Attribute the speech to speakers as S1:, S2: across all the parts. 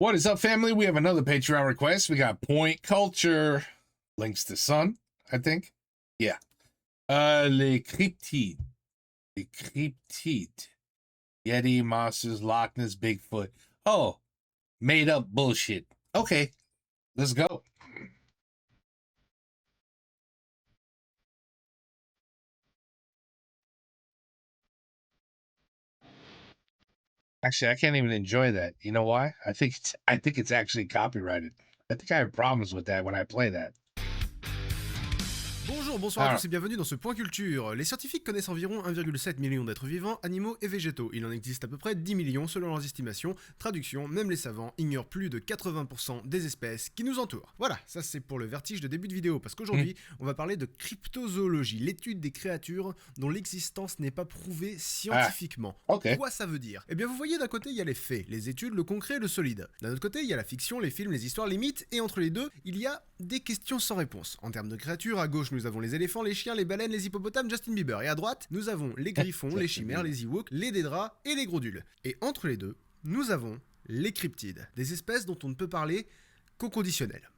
S1: What is up, family? We have another Patreon request. We got Point Culture, links to Sun, I think. Yeah. Les Cryptides. Les Cryptides. Yeti, monsters, Loch Ness, Bigfoot. Oh, made up bullshit. Okay, let's go. Actually, I can't even enjoy that. You know why? I think it's actually copyrighted. I think I have problems with that when I play that.
S2: Bonjour, bonsoir à tous et bienvenue dans ce Point Culture. Les scientifiques connaissent environ 1,7 million d'êtres vivants, animaux et végétaux. Il en existe à peu près 10 millions selon leurs estimations. Traduction, même les savants ignorent plus de 80% des espèces qui nous entourent. Voilà, ça c'est pour le vertige de début de vidéo, parce qu'aujourd'hui, on va parler de cryptozoologie, l'étude des créatures dont l'existence n'est pas prouvée scientifiquement.
S1: Okay.
S2: Quoi ça veut dire? Eh bien vous voyez, d'un côté il y a les faits, les études, le concret, le solide. D'un autre côté, il y a la fiction, les films, les histoires, les mythes, et entre les deux, il y a des questions sans réponse. En termes de créatures, à gauche nous avons les éléphants, les chiens, les baleines, les hippopotames, Justin Bieber. Et à droite, nous avons les griffons, les chimères, les ewoks, les dédras et les gros-dules. Et entre les deux, nous avons les cryptides, des espèces dont on ne peut parler qu'au conditionnel.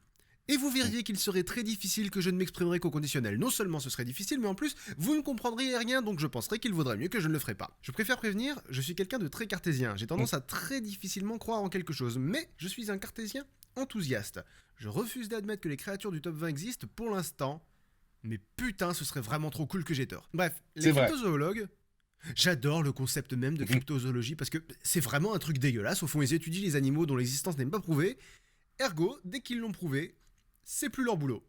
S2: Et vous verriez qu'il serait très difficile que je ne m'exprimerais qu'au conditionnel. Non seulement ce serait difficile, mais en plus, vous ne comprendriez rien, donc je penserais qu'il vaudrait mieux que je ne le ferais pas. Je préfère prévenir, je suis quelqu'un de très cartésien. J'ai tendance à très difficilement croire en quelque chose, mais je suis un cartésien enthousiaste. Je refuse d'admettre que les créatures du top 20 existent pour l'instant, mais putain, ce serait vraiment trop cool que j'ai tort. Bref, les cryptozoologues, j'adore le concept même de cryptozoologie parce que c'est vraiment un truc dégueulasse. Au fond, ils étudient les animaux dont l'existence n'est pas prouvée. Ergo, dès qu'ils l'ont prouvé, c'est plus leur boulot.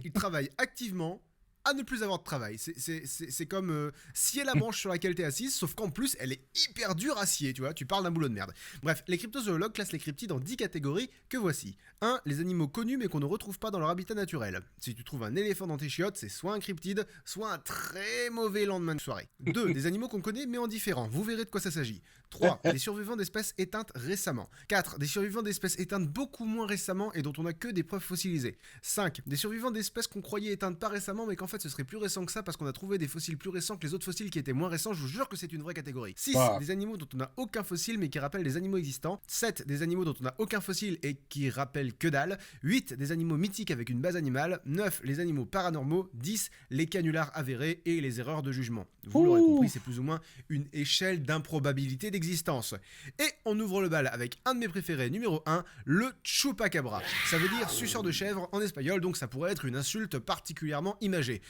S2: Ils travaillent activement à ne plus avoir de travail. C'est comme scier la branche sur laquelle t'es assise, sauf qu'en plus, elle est hyper dure à scier, tu vois, tu parles d'un boulot de merde. Bref, les cryptozoologues classent les cryptides en 10 catégories que voici. 1. Les animaux connus mais qu'on ne retrouve pas dans leur habitat naturel. Si tu trouves un éléphant dans tes chiottes, c'est soit un cryptide, soit un très mauvais lendemain de soirée. 2. Des animaux qu'on connaît mais en différent. Vous verrez de quoi ça s'agit. 3. Des survivants d'espèces éteintes récemment. 4. Des survivants d'espèces éteintes beaucoup moins récemment et dont on n'a que des preuves fossilisées. 5. Des survivants d'espèces qu'on croyait éteintes pas récemment mais qu'en fait ce serait plus récent que ça parce qu'on a trouvé des fossiles plus récents que les autres fossiles qui étaient moins récents. Je vous jure que c'est une vraie catégorie. 6. Des animaux dont on n'a aucun fossile mais qui rappellent des animaux existants. 7. Des animaux dont on n'a aucun fossile et qui rappellent que dalle. 8. Des animaux mythiques avec une base animale. 9. Les animaux paranormaux. 10. Les canulars avérés et les erreurs de jugement. Vous l'aurez compris, c'est plus ou moins une échelle d'improbabilité d'existence. Et on ouvre le bal avec un de mes préférés, numéro 1, le chupacabra. Ça veut dire suceur de chèvre en espagnol, donc ça pourrait être une insulte particulièrement imagée.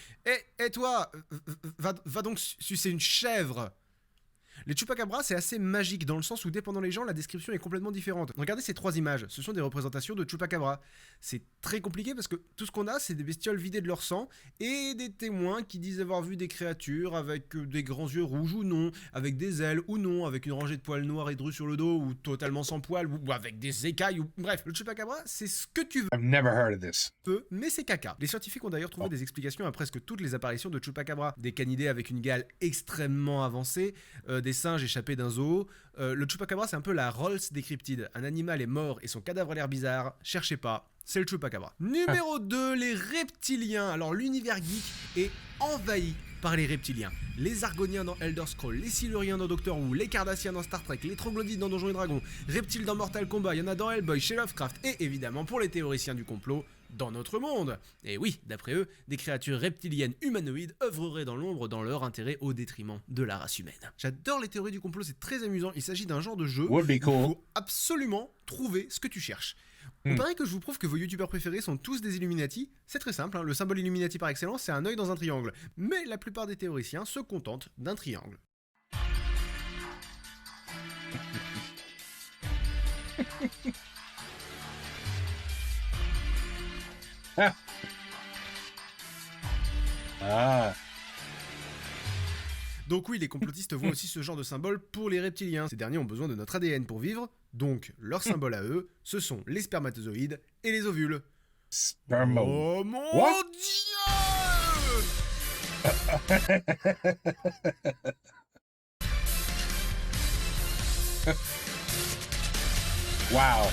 S2: Et toi, va donc sucer une chèvre. Les chupacabras, c'est assez magique dans le sens où, dépendant les gens, la description est complètement différente. Regardez ces 3 images, ce sont des représentations de chupacabras. C'est très compliqué parce que tout ce qu'on a, c'est des bestioles vidées de leur sang et des témoins qui disent avoir vu des créatures avec des grands yeux rouges ou non, avec des ailes ou non, avec une rangée de poils noirs et drus sur le dos ou totalement sans poils ou avec des écailles ou... Bref, le chupacabra, c'est ce que tu veux.
S1: I've never heard of this.
S2: Mais c'est caca. Les scientifiques ont d'ailleurs trouvé des explications à presque toutes les apparitions de chupacabra. Des canidés avec une gale extrêmement avancée, des singes échappés d'un zoo. Le chupacabra, c'est un peu la Rolls des cryptides. Un animal est mort et son cadavre a l'air bizarre. Cherchez pas, c'est le chupacabra. Numéro 2, les reptiliens. Alors l'univers geek est envahi par les reptiliens. Les Argoniens dans Elder Scrolls, les Siluriens dans Doctor Who, les Cardassiens dans Star Trek, les Troglodytes dans Donjons et Dragons, reptiles dans Mortal Kombat, il y en a dans Hellboy, chez Lovecraft et évidemment pour les théoriciens du complot, dans notre monde. Et oui, d'après eux, des créatures reptiliennes humanoïdes œuvreraient dans l'ombre dans leur intérêt au détriment de la race humaine. J'adore les théories du complot, c'est très amusant. Il s'agit d'un genre de jeu où il faut absolument trouver ce que tu cherches. On paraît que je vous prouve que vos youtubeurs préférés sont tous des Illuminati. C'est très simple, hein, le symbole Illuminati par excellence, c'est un œil dans un triangle. Mais la plupart des théoriciens se contentent d'un triangle. Donc oui, les complotistes voient aussi ce genre de symbole pour les reptiliens. Ces derniers ont besoin de notre ADN pour vivre, donc leur symbole à eux, ce sont les spermatozoïdes et les ovules. Oh mon Dieu!
S1: Wow.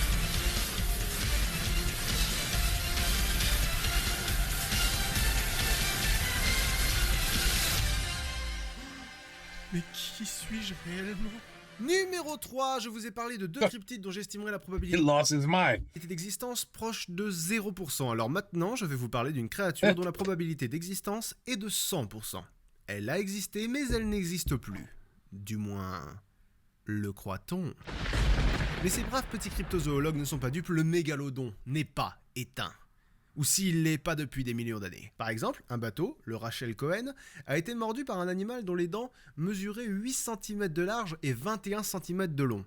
S2: Mais qui suis-je réellement? Numéro 3, je vous ai parlé de deux cryptides dont j'estimerais la
S1: He
S2: probabilité
S1: lost his mind.
S2: d'existence proche de 0%. Alors maintenant, je vais vous parler d'une créature dont la probabilité d'existence est de 100%. Elle a existé, mais elle n'existe plus. Du moins, le croit-on. Mais ces braves petits cryptozoologues ne sont pas dupes, le mégalodon n'est pas éteint. Ou s'il l'est pas depuis des millions d'années. Par exemple, un bateau, le Rachel Cohen, a été mordu par un animal dont les dents mesuraient 8 cm de large et 21 cm de long.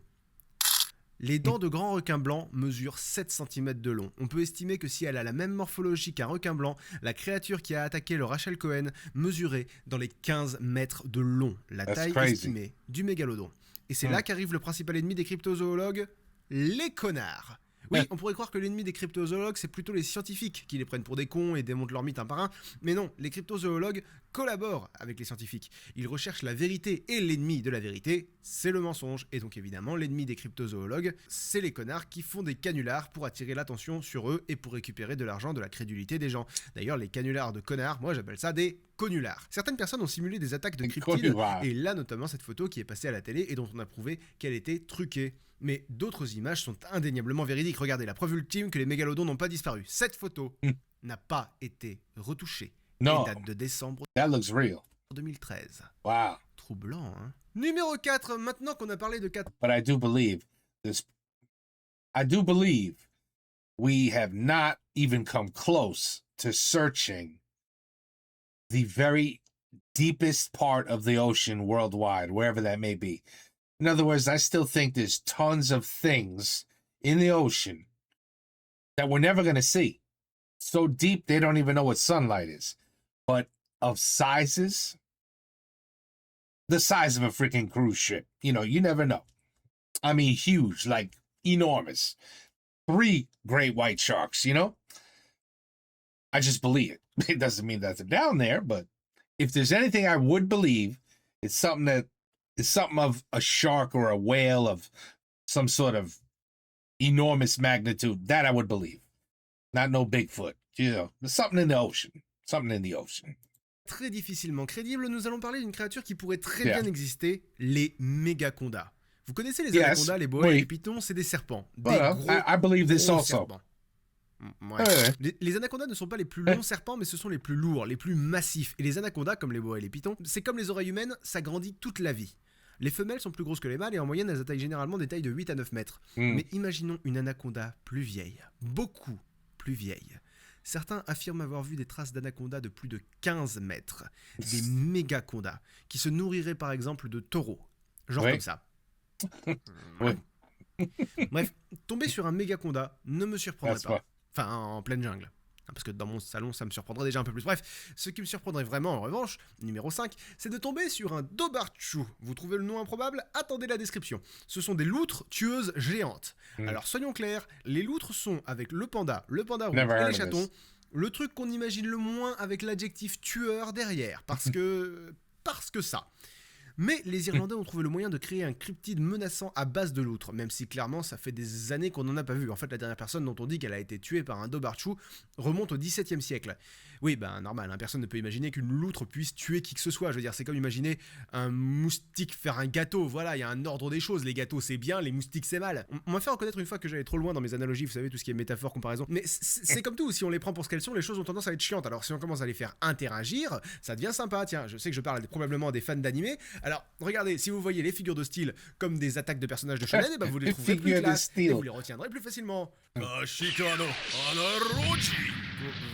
S2: Les dents de grands requins blancs mesurent 7 cm de long. On peut estimer que si elle a la même morphologie qu'un requin blanc, la créature qui a attaqué le Rachel Cohen mesurait dans les 15 mètres de long, la
S1: That's
S2: taille
S1: crazy.
S2: estimée du mégalodon. Et c'est là qu'arrive le principal ennemi des cryptozoologues, les connards. Oui, on pourrait croire que l'ennemi des cryptozoologues, c'est plutôt les scientifiques qui les prennent pour des cons et démontent leurs mythes un par un. Mais non, les cryptozoologues collaborent avec les scientifiques. Ils recherchent la vérité et l'ennemi de la vérité, c'est le mensonge. Et donc évidemment, l'ennemi des cryptozoologues, c'est les connards qui font des canulars pour attirer l'attention sur eux et pour récupérer de l'argent de la crédulité des gens. D'ailleurs, les canulars de connards, moi j'appelle ça des conulars. Certaines personnes ont simulé des attaques de cryptides,
S1: Conulars.
S2: et là notamment cette photo qui est passée à la télé et dont on a prouvé qu'elle était truquée. Mais d'autres images sont indéniablement véridiques. Regardez, la preuve ultime que les mégalodons n'ont pas disparu. Cette photo n'a pas été retouchée.
S1: No.
S2: Et date de décembre
S1: That looks real.
S2: 2013.
S1: Wow.
S2: Troublant, hein. Numéro 4, maintenant qu'on a parlé de 4
S1: But I do believe this. I do believe we have not even come close to searching the very deepest part of the ocean worldwide, wherever that may be. In other words, I still think there's tons of things in the ocean that we're never going to see. So deep, they don't even know what sunlight is. But of sizes, the size of a freaking cruise ship, you know, you never know. I mean, huge, like enormous. 3 great white sharks, you know? I just believe it. It doesn't mean that they're down there, but if there's anything I would believe, it's something that is something of a shark or a whale of some sort of enormous magnitude. That I would believe. Not no Bigfoot. You know, there's something in the ocean. Something in the ocean.
S2: très difficilement crédibles, nous allons parler d'une créature qui pourrait très
S1: Yeah.
S2: bien exister, les mégacondas. Vous connaissez les
S1: Yes.
S2: anacondas, les boas
S1: Oui.
S2: et les pythons, c'est des serpents. Des
S1: Voilà.
S2: gros,
S1: I believe this
S2: gros
S1: also.
S2: serpents. Ouais.
S1: Ouais.
S2: Les anacondas ne sont pas les plus longs serpents, mais ce sont les plus lourds, les plus massifs. Et les anacondas, comme les boas et les pythons, c'est comme les oreilles humaines, ça grandit toute la vie. Les femelles sont plus grosses que les mâles et en moyenne elles atteignent généralement des tailles de 8 à 9 mètres.
S1: Mm.
S2: Mais imaginons une anaconda plus vieille, beaucoup plus vieille. Certains affirment avoir vu des traces d'anacondas de plus de 15 mètres, des mégacondas, qui se nourriraient par exemple de taureaux, genre
S1: Ouais.
S2: comme ça.
S1: Ouais.
S2: Bref, tomber sur un mégaconda ne me surprendrait
S1: That's
S2: pas.
S1: what.
S2: Enfin, en pleine jungle. Parce que dans mon salon, ça me surprendrait déjà un peu plus. Bref, ce qui me surprendrait vraiment, en revanche, numéro 5, c'est de tomber sur un Dobarchu. Vous trouvez le nom improbable? Attendez la description. Ce sont des loutres tueuses géantes. Alors, soyons clairs, les loutres sont, avec le panda rouge
S1: Never
S2: et
S1: heard
S2: les
S1: of
S2: chatons,
S1: this.
S2: le truc qu'on imagine le moins avec l'adjectif tueur derrière. Parce que ça. Mais les Irlandais ont trouvé le moyen de créer un cryptide menaçant à base de loutre, même si clairement ça fait des années qu'on n'en a pas vu. En fait, la dernière personne dont on dit qu'elle a été tuée par un Dobarchu remonte au XVIIe siècle. Oui, ben normal, hein, personne ne peut imaginer qu'une loutre puisse tuer qui que ce soit. Je veux dire, c'est comme imaginer un moustique faire un gâteau. Voilà, il y a un ordre des choses. Les gâteaux c'est bien, les moustiques c'est mal. On m'a fait reconnaître une fois que j'allais trop loin dans mes analogies, vous savez, tout ce qui est métaphore, comparaison. Mais c'est comme tout, si on les prend pour ce qu'elles sont, les choses ont tendance à être chiantes. Alors si on commence à les faire interagir, ça devient sympa. Tiens, je sais que je parle probablement des fans d'animé. Alors, regardez, si vous voyez les figures de style comme des attaques de personnages de shonen, ben vous les trouverez plus
S1: Figures de
S2: classe et
S1: style.
S2: vous les retiendrez plus facilement. Ashikano Anarochi.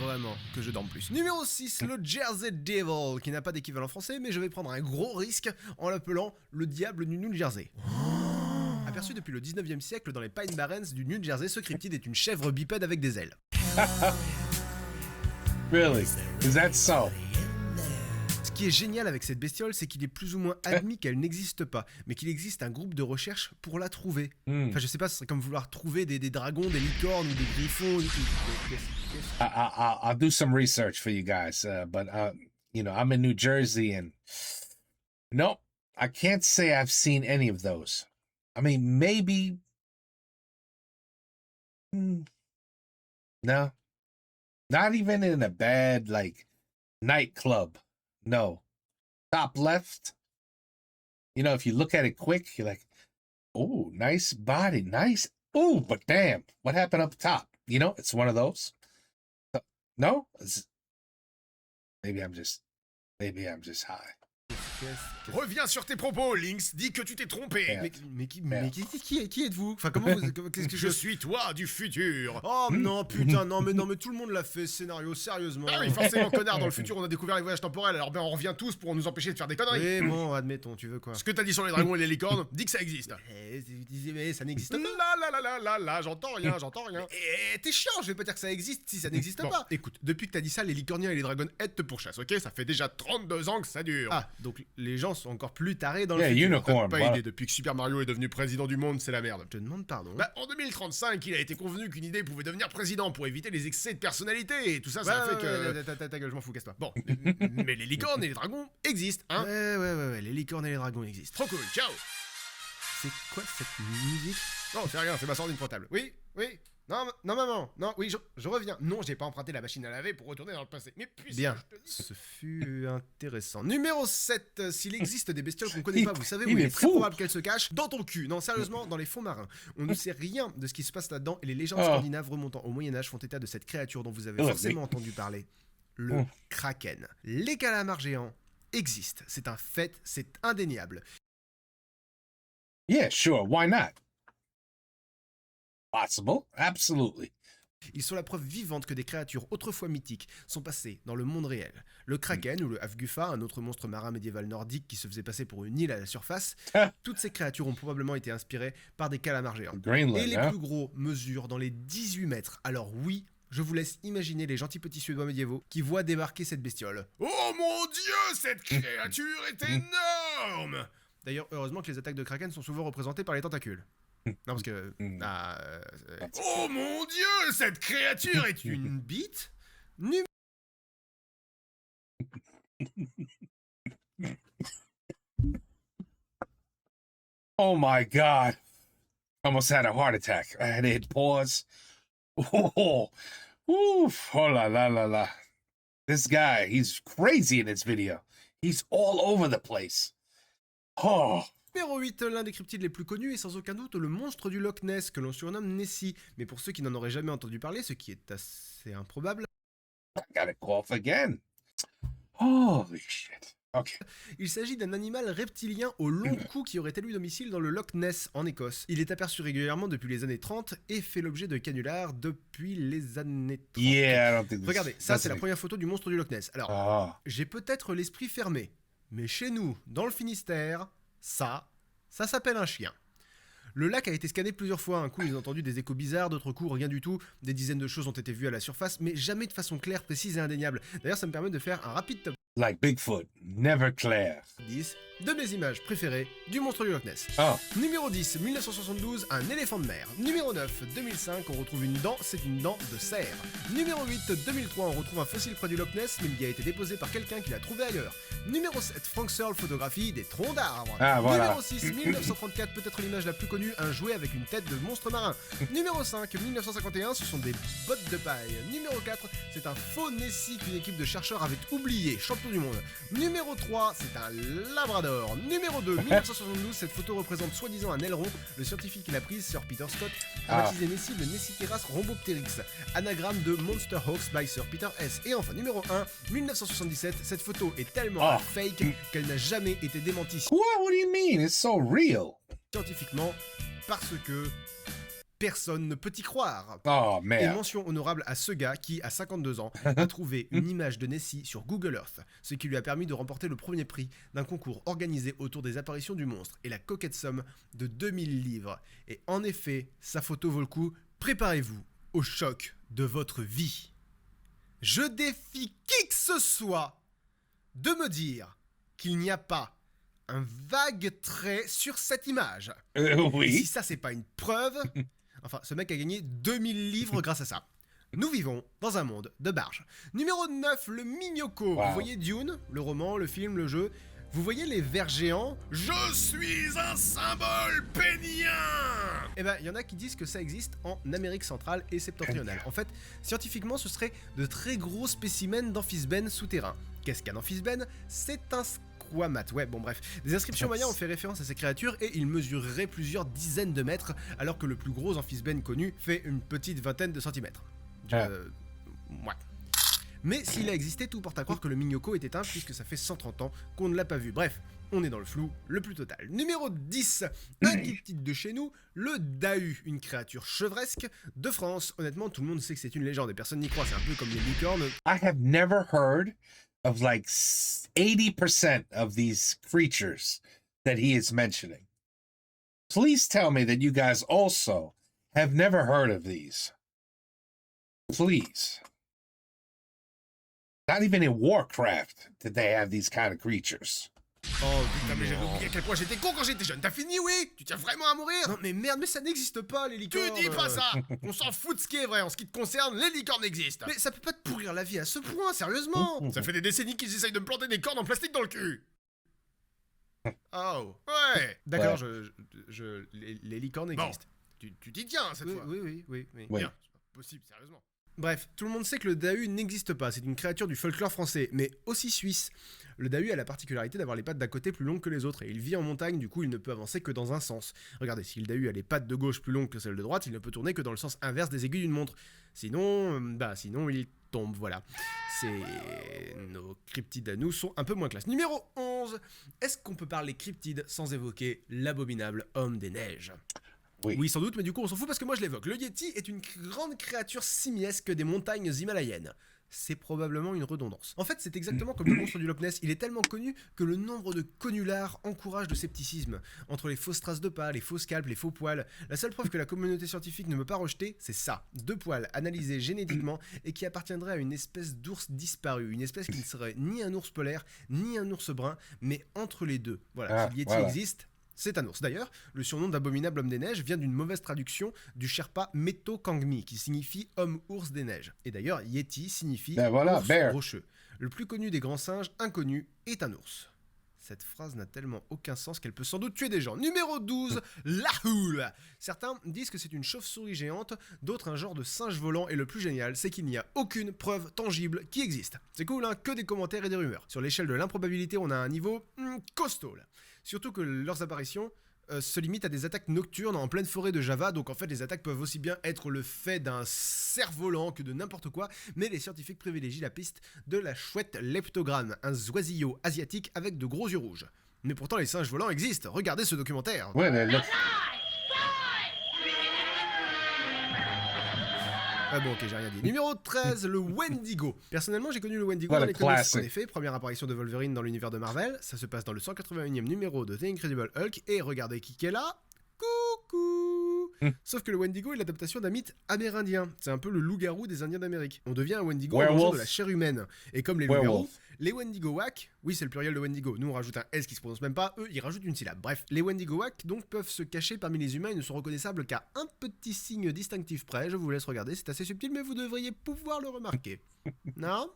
S2: Vraiment, que je dorme plus. Numéro 6, le Jersey Devil, qui n'a pas d'équivalent français, mais je vais prendre un gros risque en l'appelant le diable du New Jersey. Aperçu depuis le 19e siècle dans les Pine Barrens du New Jersey, ce cryptide est une chèvre bipède avec des ailes.
S1: Really? Is that so?
S2: Ce qui est génial avec cette bestiole, c'est qu'il est plus ou moins admis qu'elle n'existe pas, mais qu'il existe un groupe de recherche pour la trouver.
S1: Mm.
S2: Enfin, je sais pas, ce serait comme vouloir trouver des dragons, des licornes ou des griffons.
S1: I'll do some research for you guys, but you know, I'm in New Jersey, and nope, I can't say I've seen any of those. I mean, maybe. No, not even in a bad like nightclub. No, top left. You know, if you look at it quick, you're like, Oh, nice body, nice. Oh, but damn, what happened up top? You know, it's one of those. No, maybe I'm just high.
S2: Reviens sur tes propos, Lynx, dis que tu t'es trompé.
S1: Merde.
S2: Qui êtes-vous? Enfin, comment vous... Qu'est-ce que je suis toi du futur. Oh non, putain, non, mais tout le monde l'a fait, ce scénario, sérieusement. Ah oui, forcément, connard, dans le futur, on a découvert les voyages temporels, alors ben on revient tous pour nous empêcher de faire des conneries. Oui, bon, admettons, tu veux quoi? Ce que t'as dit sur les dragons et les licornes, dis que ça existe. Mais ça n'existe pas. Là, j'entends rien. T'es chiant, je vais pas dire que ça existe si ça n'existe pas. Écoute, depuis que t'as dit ça, les licorniens et les dragonheads te pourchassent, ok? Ça fait déjà 32 ans que ça dure. Ah, donc les gens sont encore plus tarés dans le futur.
S1: Unicorn,
S2: t'as pas idée, depuis que Super Mario est devenu président du monde, c'est la merde. Je te demande pardon. Bah, en 2035, il a été convenu qu'une idée pouvait devenir président pour éviter les excès de personnalité, et tout ça, ça fait que... Ta gueule, je m'en fous, casse-toi. Bon, mais les licornes et les dragons existent, hein. Ouais, les licornes et les dragons existent. Trop cool, ciao. C'est quoi cette musique? Non, c'est rien, c'est ma sordine portable. Oui. Non, maman, non, oui, je reviens. Non, j'ai pas emprunté la machine à laver pour retourner dans le passé. Mais puisque bien, ce fut intéressant. Numéro 7, s'il existe des bestioles qu'on connaît pas, vous savez où il est très probable qu'elles se cachent? Dans ton cul. Non, sérieusement, dans les fonds marins. On ne sait rien de ce qui se passe là-dedans et les légendes scandinaves remontant au Moyen-Âge font état de cette créature dont vous avez forcément entendu parler. Le Kraken. Les calamars géants existent. C'est un fait, c'est indéniable.
S1: Yeah, sure, why not? Possible, absolutely.
S2: Ils sont la preuve vivante que des créatures autrefois mythiques sont passées dans le monde réel. Le Kraken ou le Hafgufa, un autre monstre marin médiéval nordique qui se faisait passer pour une île à la surface, toutes ces créatures ont probablement été inspirées par des calamars géants.
S1: Greenland,
S2: et les plus gros mesurent dans les 18 mètres. Alors oui, je vous laisse imaginer les gentils petits Suédois médiévaux qui voient débarquer cette bestiole. Oh mon Dieu, cette créature est énorme! D'ailleurs, heureusement que les attaques de Kraken sont souvent représentées par les tentacules. Non, parce que... Oh mon Dieu, cette créature est une bite.
S1: Oh my God. Almost had a heart attack. I had to hit pause. Oh, oof. Oh la la la la. This guy, he's crazy in this video. He's all over the place. Oh.
S2: Numéro 8, l'un des cryptides les plus connus est sans aucun doute le monstre du Loch Ness que l'on surnomme Nessie. Mais pour ceux qui n'en auraient jamais entendu parler, ce qui est assez improbable...
S1: I got a cough again. Holy shit. Okay.
S2: Il s'agit d'un animal reptilien au long cou qui aurait élu domicile dans le Loch Ness en Écosse. Il est aperçu régulièrement depuis les années 30 et fait l'objet de canulars depuis les années 30.
S1: Yeah, I don't think
S2: Regardez, ça c'est la première photo du monstre du Loch Ness. Alors, j'ai peut-être l'esprit fermé, mais chez nous, dans le Finistère... Ça s'appelle un chien. Le lac a été scanné plusieurs fois. Un coup, ils ont entendu des échos bizarres, d'autres coups, rien du tout. Des dizaines de choses ont été vues à la surface, mais jamais de façon claire, précise et indéniable. D'ailleurs, ça me permet de faire un rapide top
S1: Like Bigfoot, never clair.
S2: 10 de mes images préférées du monstre du Loch Ness. Numéro 10, 1972, un éléphant de mer. Numéro 9, 2005, on retrouve une dent, c'est une dent de cerf. Numéro 8, 2003, on retrouve un fossile près du Loch Ness, mais il a été déposé par quelqu'un qui l'a trouvé ailleurs. Numéro 7, Frank Searle photographie des troncs d'arbres.
S1: Voilà.
S2: Numéro 6, 1934, peut-être l'image la plus connue, un jouet avec une tête de monstre marin. Numéro 5, 1951, ce sont des bottes de paille. Numéro 4, c'est un faux Nessie qu'une équipe de chercheurs avait oublié, champion du monde. Numéro 3, c'est un labrador. Numéro 2, 1972, cette photo représente soi-disant un aileron. Le scientifique qui l'a prise, Sir Peter Scott, a baptisé Nessie le Nessiteras rhombopteryx, anagramme de Monster Hawks by Sir Peter S. Et enfin, numéro 1, 1977, cette photo est tellement fake qu'elle n'a jamais été démentie
S1: What do you mean? It's so real.
S2: Scientifiquement, parce que... personne ne peut y croire.
S1: Oh,
S2: Et
S1: man.
S2: mention honorable à ce gars qui, à 52 ans, a trouvé une image de Nessie sur Google Earth, ce qui lui a permis de remporter le premier prix d'un concours organisé autour des apparitions du monstre et la coquette somme de 2000 livres. Et en effet, sa photo vaut le coup. Préparez-vous au choc de votre vie. Je défie qui que ce soit de me dire qu'il n'y a pas un vague trait sur cette image. Et
S1: Oui.
S2: si ça, c'est pas une preuve... Enfin, ce mec a gagné 2000 livres grâce à ça. Nous vivons dans un monde de barges. Numéro 9, le Mignoko.
S1: Wow.
S2: Vous voyez Dune, le roman, le film, le jeu. Vous voyez les vers géants. Je suis un symbole pénien. Eh ben, il y en a qui disent que ça existe en Amérique centrale et septentrionale. En fait, scientifiquement, ce serait de très gros spécimens d'amphisbènes souterrains. Qu'est-ce qu'un amphisbène? C'est un Quamat. Ouais, bon bref. Des inscriptions mayas ont fait référence à ces créatures et ils mesureraient plusieurs dizaines de mètres, alors que le plus gros amphisbène connu fait une petite vingtaine de centimètres. Ouais. Mais s'il a existé, tout porte à croire que le Mignoko est éteint puisque ça fait 130 ans qu'on ne l'a pas vu. Bref, on est dans le flou le plus total. Numéro 10, un cryptide de chez nous, le Dahu, une créature chevresque de France. Honnêtement, tout le monde sait que c'est une légende et personne n'y croit, c'est un peu comme les licornes.
S1: I have never heard of like 80% of these creatures that he is mentioning. Please tell me that you guys also have never heard of these. Please. Not even in Warcraft did they have these kind of creatures.
S2: Oh putain, mais j'avais oublié à quel point j'étais con quand j'étais jeune. T'as fini, oui? Tu tiens vraiment à mourir? Non mais merde, mais ça n'existe pas les licornes. Tu dis pas ça. On s'en fout de ce qui est vrai. En ce qui te concerne, les licornes existent. Mais ça peut pas te pourrir la vie à ce point, sérieusement. Ça fait des décennies qu'ils essayent de me planter des cornes en plastique dans le cul. Oh, ouais. D'accord, les licornes existent. Bon, tu t'y tiens cette fois. Oui. Bien, c'est pas possible, sérieusement. Bref, tout le monde sait que le Dahu n'existe pas, c'est une créature du folklore français, mais aussi suisse. Le Dahu a la particularité d'avoir les pattes d'un côté plus longues que les autres, et il vit en montagne, du coup il ne peut avancer que dans un sens. Regardez, si le Dahu a les pattes de gauche plus longues que celles de droite, il ne peut tourner que dans le sens inverse des aiguilles d'une montre. Sinon il tombe, voilà. Nos cryptides à nous sont un peu moins classe. Numéro 11, est-ce qu'on peut parler cryptide sans évoquer l'abominable homme des neiges ? Oui, sans doute, mais du coup on s'en fout parce que moi je l'évoque. Le Yeti est une grande créature simiesque des montagnes himalayennes. C'est probablement une redondance. En fait, c'est exactement comme le monstre du Loch Ness. Il est tellement connu que le nombre de conulars encourage le scepticisme. Entre les fausses traces de pas, les faux scalps, les faux poils, la seule preuve que la communauté scientifique ne veut pas rejeter, c'est ça. 2 poils analysés génétiquement et qui appartiendraient à une espèce d'ours disparu. Une espèce qui ne serait ni un ours polaire, ni un ours brun, mais entre les deux. Voilà, si le Yeti existe... c'est un ours. D'ailleurs, le surnom d'abominable homme des neiges vient d'une mauvaise traduction du Sherpa Meto Kangmi, qui signifie homme-ours des neiges. Et d'ailleurs, Yeti signifie ours rocheux. Le plus connu des grands singes inconnus est un ours. Cette phrase n'a tellement aucun sens qu'elle peut sans doute tuer des gens. Numéro 12, l'Ahool. Certains disent que c'est une chauve-souris géante, d'autres un genre de singe volant, et le plus génial, c'est qu'il n'y a aucune preuve tangible qui existe. C'est cool, hein, que des commentaires et des rumeurs. Sur l'échelle de l'improbabilité, on a un niveau costaud, là. Surtout que leurs apparitions se limitent à des attaques nocturnes en pleine forêt de Java, donc en fait les attaques peuvent aussi bien être le fait d'un cerf-volant que de n'importe quoi, mais les scientifiques privilégient la piste de la chouette leptogramme, un oisillot asiatique avec de gros yeux rouges. Mais pourtant les singes volants existent, regardez ce documentaire.
S1: Ouais,
S2: Ah bon, ok, j'ai rien dit. Numéro 13, le Wendigo. Personnellement, j'ai connu le Wendigo dans les comics. En effet, première apparition de Wolverine dans l'univers de Marvel. Ça se passe dans le 181e numéro de The Incredible Hulk. Et regardez qui est là. Coucou. Sauf que le Wendigo est l'adaptation d'un mythe amérindien. C'est un peu le loup-garou des Indiens d'Amérique. On devient un Wendigo en mangeant de la chair humaine. Et comme les loups-garous, les Wendigo-Wak, oui c'est le pluriel de Wendigo, nous on rajoute un S qui se prononce même pas, eux ils rajoutent une syllabe. Bref, les Wendigo-Wak donc peuvent se cacher parmi les humains et ne sont reconnaissables qu'à un petit signe distinctif près. Je vous laisse regarder, c'est assez subtil mais vous devriez pouvoir le remarquer. Non ?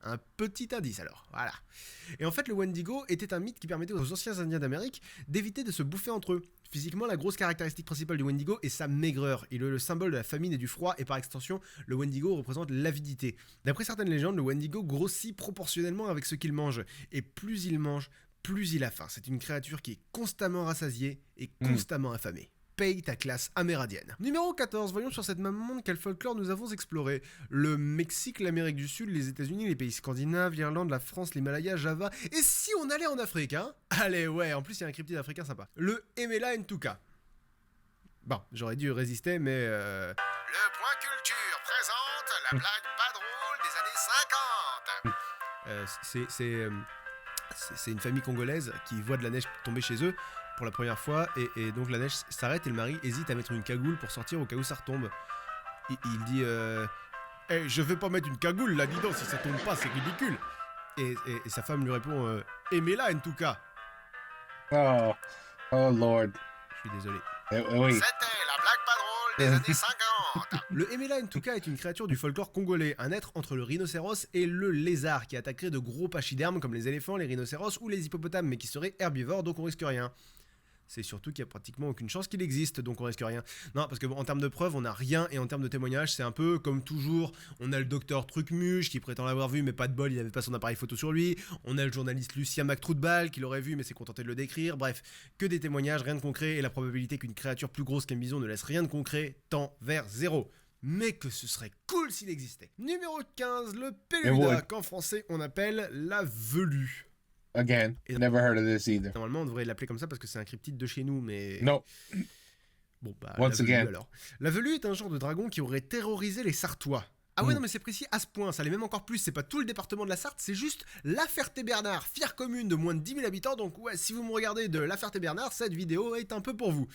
S2: Un petit indice alors, voilà. Et en fait, le Wendigo était un mythe qui permettait aux anciens Indiens d'Amérique d'éviter de se bouffer entre eux. Physiquement, la grosse caractéristique principale du Wendigo est sa maigreur. Il est le symbole de la famine et du froid, et par extension, le Wendigo représente l'avidité. D'après certaines légendes, le Wendigo grossit proportionnellement avec ce qu'il mange, et plus il mange, plus il a faim. C'est une créature qui est constamment rassasiée et constamment affamée. Paye ta classe amérindienne. Numéro 14, voyons sur cette même monde quel folklore nous avons exploré. Le Mexique, l'Amérique du Sud, les États-Unis, les pays scandinaves, l'Irlande, la France, l'Himalaya, Java. Et si on allait en Afrique, hein? Allez, ouais, en plus il y a un cryptide africain sympa. Le Emela Ntuka. Bon, j'aurais dû résister, mais Le Point Culture présente la blague pas drôle des années 50. C'est une famille congolaise qui voit de la neige tomber chez eux pour la première fois, et donc la neige s'arrête et le mari hésite à mettre une cagoule pour sortir au cas où ça retombe. Il dit hey, je vais pas mettre une cagoule là, dis donc, si ça tombe pas, c'est ridicule. Et sa femme lui répond aimez-la en tout cas.
S1: Oh Lord.
S2: Je suis désolé.
S1: Oui.
S2: C'était la blague pas drôle des années 50. Le Emela Ntuka est une créature du folklore congolais, un être entre le rhinocéros et le lézard qui attaquerait de gros pachydermes comme les éléphants, les rhinocéros ou les hippopotames, mais qui serait herbivore donc on risque rien. c'est surtout qu'il y a pratiquement aucune chance qu'il existe, donc on risque rien. Non, parce que bon, en termes de preuves, on n'a rien, et en termes de témoignages, c'est un peu comme toujours, on a le docteur Trucmuche qui prétend l'avoir vu, mais pas de bol, il n'avait pas son appareil photo sur lui, on a le journaliste Lucien McTroutbal qui l'aurait vu, mais s'est contenté de le décrire, bref, que des témoignages, rien de concret, et la probabilité qu'une créature plus grosse qu'un bison ne laisse rien de concret tend vers 0. Mais que ce serait cool s'il existait. Numéro 15, le Peluda, qu'en français on appelle la velue.
S1: Again, never heard of this either.
S2: Normalement, on devrait l'appeler comme ça parce que c'est un cryptide de chez nous, mais...
S1: No.
S2: Bon, bah,
S1: Once
S2: la velue,
S1: again.
S2: alors. La velue est un genre de dragon qui aurait terrorisé les Sartois. Ah ouais, non, mais c'est précis à ce point, ça l'est même encore plus, c'est pas tout le département de la Sarthe, c'est juste La Ferté-Bernard, fière commune de moins de 10 000 habitants, donc ouais, si vous me regardez de La Ferté-Bernard, cette vidéo est un peu pour vous.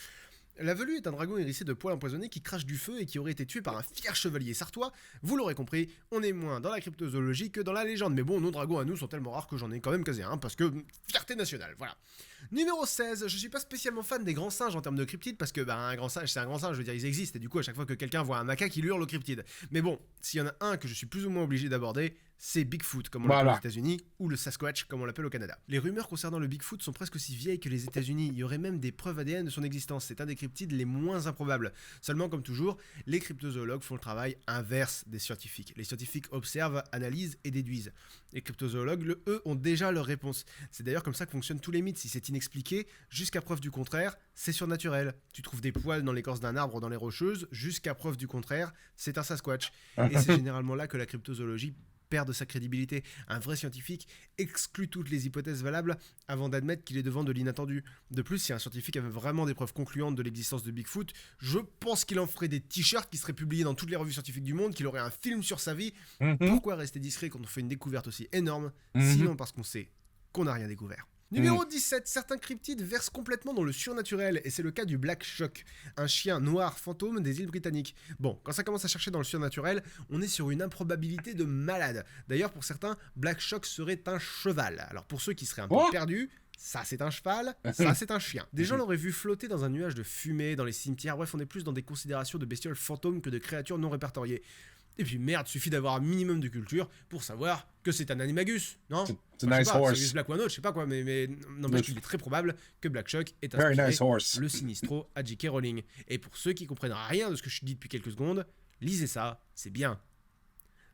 S2: La velue est un dragon hérissé de poils empoisonnés qui crache du feu et qui aurait été tué par un fier chevalier sartois. Vous l'aurez compris, on est moins dans la cryptozoologie que dans la légende. Mais bon, nos dragons à nous sont tellement rares que j'en ai quand même casé un, parce que fierté nationale, voilà. Numéro 16, je suis pas spécialement fan des grands singes en termes de cryptides, parce que un grand singe c'est un grand singe, je veux dire ils existent, et du coup à chaque fois que quelqu'un voit un macaque il hurle au cryptide. Mais bon, s'il y en a un que je suis plus ou moins obligé d'aborder, c'est Bigfoot, comme on l'appelle aux États-Unis, ou le Sasquatch, comme on l'appelle au Canada. Les rumeurs concernant le Bigfoot sont presque aussi vieilles que les États-Unis. Il y aurait même des preuves ADN de son existence. C'est un des cryptides les moins improbables. Seulement, comme toujours, les cryptozoologues font le travail inverse des scientifiques. Les scientifiques observent, analysent et déduisent. Les cryptozoologues, eux, ont déjà leur réponse. C'est d'ailleurs comme ça que fonctionnent tous les mythes. Si c'est inexpliqué, jusqu'à preuve du contraire, c'est surnaturel. Tu trouves des poils dans l'écorce d'un arbre dans les rocheuses, jusqu'à preuve du contraire, c'est un Sasquatch. Et c'est généralement là que la cryptozoologie perd de sa crédibilité. Un vrai scientifique exclut toutes les hypothèses valables avant d'admettre qu'il est devant de l'inattendu. De plus, si un scientifique avait vraiment des preuves concluantes de l'existence de Bigfoot, je pense qu'il en ferait des t-shirts qui seraient publiés dans toutes les revues scientifiques du monde, qu'il aurait un film sur sa vie. Pourquoi rester discret quand on fait une découverte aussi énorme, sinon parce qu'on sait qu'on n'a rien découvert. Numéro 17, certains cryptides versent complètement dans le surnaturel, et c'est le cas du Black Shock, un chien noir fantôme des îles britanniques. Bon, quand ça commence à chercher dans le surnaturel, on est sur une improbabilité de malade. D'ailleurs, pour certains, Black Shock serait un cheval. Alors pour ceux qui seraient un peu perdus, ça c'est un cheval, ça c'est un chien. Des gens l'auraient vu flotter dans un nuage de fumée, dans les cimetières, bref, on est plus dans des considérations de bestioles fantômes que de créatures non répertoriées. Et puis merde, suffit d'avoir un minimum de culture pour savoir que c'est un animagus, non?
S1: It's a nice horse.
S2: C'est Black ou un autre, je sais pas quoi, mais n'empêche qu'il est très probable que Black Shock ait inspiré le Sinistro à J.K. Rowling. Et pour ceux qui comprennent rien de ce que je dis depuis quelques secondes, lisez ça, c'est bien.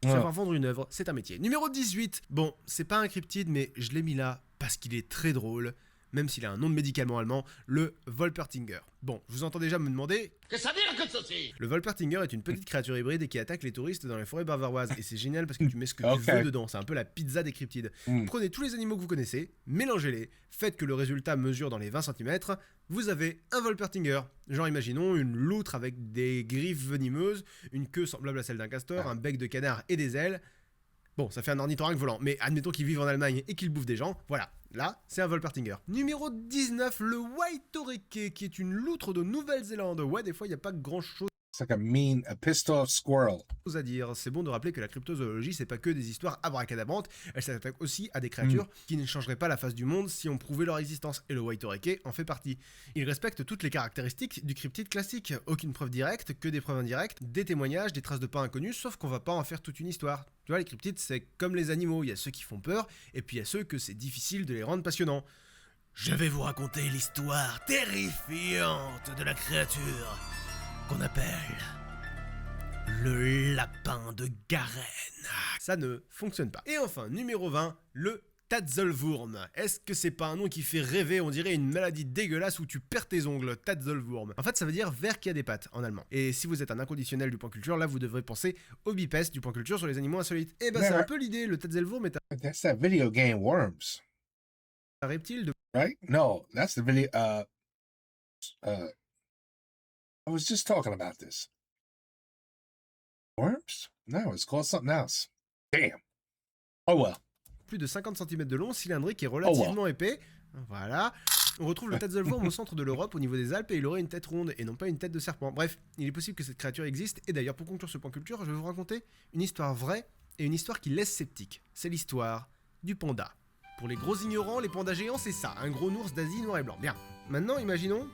S2: Savoir vendre une œuvre, c'est un métier. Numéro 18. Bon, c'est pas un cryptide, mais je l'ai mis là parce qu'il est très drôle, même s'il a un nom de médicament allemand, le Wolpertinger. Bon, je vous entends déjà me demander...
S3: Que ça dire que ceci?
S2: Le Wolpertinger est une petite créature hybride qui attaque les touristes dans les forêts bavaroises. Et c'est génial parce que tu mets ce que tu veux dedans. C'est un peu la pizza des cryptides. Prenez tous les animaux que vous connaissez, mélangez-les, faites que le résultat mesure dans les 20 cm. Vous avez un Wolpertinger. Genre imaginons une loutre avec des griffes venimeuses, une queue semblable à celle d'un castor, un bec de canard et des ailes. Bon, ça fait un ornithorynque volant, mais admettons qu'il vive en Allemagne et qu'il bouffe des gens, voilà, là, c'est un Wolpertinger. Numéro 19, le Waitoreke, qui est une loutre de Nouvelle-Zélande. Ouais, des fois, il n'y a pas grand-chose
S1: It's like a pissed off squirrel.
S2: à dire. C'est bon de rappeler que la cryptozoologie, c'est pas que des histoires abracadabrantes, elle s'attaque aussi à des créatures qui ne changeraient pas la face du monde si on prouvait leur existence, et le Waitoreke en fait partie. Il respecte toutes les caractéristiques du cryptide classique, aucune preuve directe, que des preuves indirectes, des témoignages, des traces de pas inconnus, sauf qu'on va pas en faire toute une histoire. Tu vois, les cryptides, c'est comme les animaux, il y a ceux qui font peur, et puis il y a ceux que c'est difficile de les rendre passionnants. Je vais vous raconter l'histoire terrifiante de la créature qu'on appelle le lapin de Garenne. Ça ne fonctionne pas. Et enfin, numéro 20, le Tatzelwurm. Est-ce que c'est pas un nom qui fait rêver? On dirait une maladie dégueulasse où tu perds tes ongles. Tatzelwurm. En fait, ça veut dire ver qui a des pattes en allemand. Et si vous êtes un inconditionnel du point culture, là vous devrez penser au bipest du point culture sur les animaux insolites. Et ben c'est un peu l'idée. Le Tatzelwurm est
S1: That's that video game Worms,
S2: un reptile de...
S1: right? No, that's the video. I was just talking about this. Worms? No, it's called something else. Damn. Oh well.
S2: plus de 50 cm de long, cylindrique et relativement épais. Voilà. On retrouve le Tatzelwurm au centre de l'Europe, au niveau des Alpes, et il aurait une tête ronde et non pas une tête de serpent. Bref, il est possible que cette créature existe. Et d'ailleurs, pour conclure ce point culture, je vais vous raconter une histoire vraie et une histoire qui laisse sceptique. C'est l'histoire du panda. Pour les gros ignorants, les pandas géants, c'est ça, un gros ours d'Asie noir et blanc. Bien. Maintenant, imaginons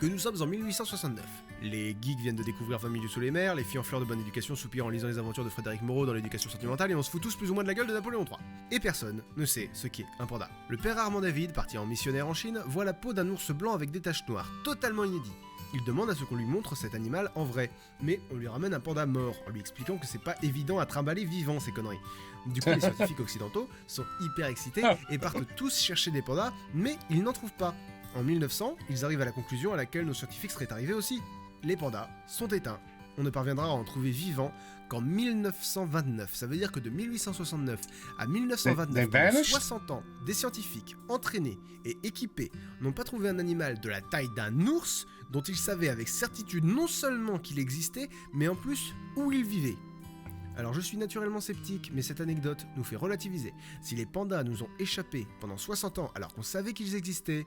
S2: que nous sommes en 1869. Les geeks viennent de découvrir 20 milieux sous les mers, les filles en fleurs de bonne éducation soupirent en lisant les aventures de Frédéric Moreau dans l'éducation sentimentale et on se fout tous plus ou moins de la gueule de Napoléon III. Et personne ne sait ce qu'est un panda. Le père Armand David, parti en missionnaire en Chine, voit la peau d'un ours blanc avec des taches noires, totalement inédit. Il demande à ce qu'on lui montre cet animal en vrai, mais on lui ramène un panda mort, en lui expliquant que c'est pas évident à trimballer vivant ces conneries. Du coup, les scientifiques occidentaux sont hyper excités et partent tous chercher des pandas, mais ils n'en trouvent pas. En 1900, ils arrivent à la conclusion à laquelle nos scientifiques seraient arrivés aussi. Les pandas sont éteints. On ne parviendra à en trouver vivants qu'en 1929. Ça veut dire que de 1869 à 1929, pendant 60 ans, des scientifiques entraînés et équipés n'ont pas trouvé un animal de la taille d'un ours dont ils savaient avec certitude non seulement qu'il existait, mais en plus où il vivait. Alors je suis naturellement sceptique, mais cette anecdote nous fait relativiser. Si les pandas nous ont échappé pendant 60 ans alors qu'on savait qu'ils existaient,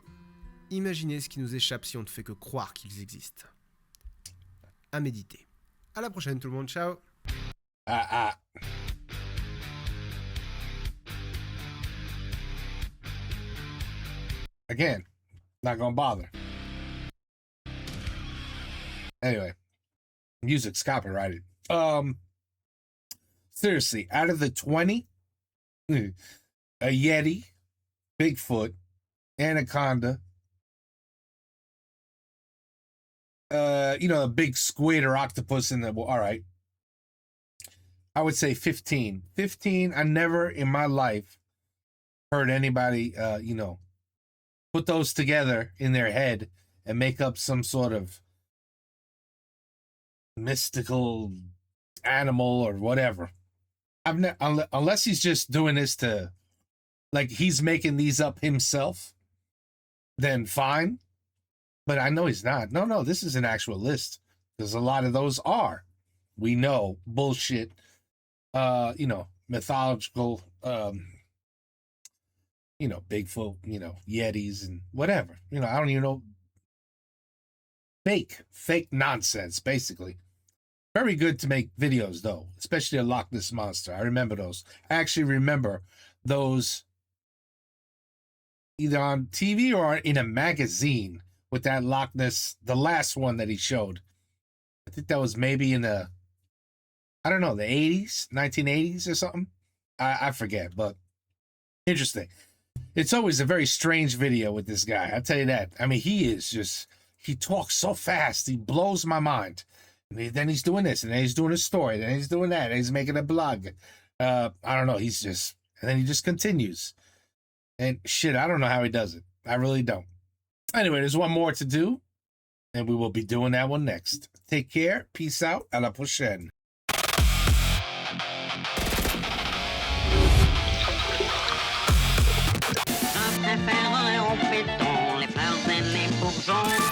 S2: imaginez ce qui nous échappe si on ne fait que croire qu'ils existent. À méditer. À la prochaine tout le monde, ciao.
S1: Again, not gonna bother. Anyway, music's copyrighted. Seriously, out of the 20, a Yeti, Bigfoot, Anaconda, a big squid or octopus in the, well, all right. I would say 15. 15, I never in my life heard anybody, put those together in their head and make up some sort of mystical animal or whatever. Unless he's just doing this to, like, he's making these up himself, then fine. But I know he's not. No, this is an actual list. Because a lot of those are, we know, bullshit, mythological, Bigfoot, Yetis and whatever. I don't even know. Fake nonsense, basically. Very good to make videos, though, especially a Loch Ness Monster. I remember those. I actually remember those either on TV or in a magazine with that Loch Ness, the last one that he showed. I think that was maybe in the 80s, 1980s or something. I forget, but interesting. It's always a very strange video with this guy. I'll tell you that. I mean, he talks so fast. He blows my mind. And then he's doing this, and then he's doing a story, then he's doing that, and he's making a blog. I don't know. And then he just continues. And shit, I don't know how he does it. I really don't. Anyway, there's one more to do, and we will be doing that one next. Take care. Peace out. À la prochaine.
S3: Je préfère au péton les fleurs et les bourgeons.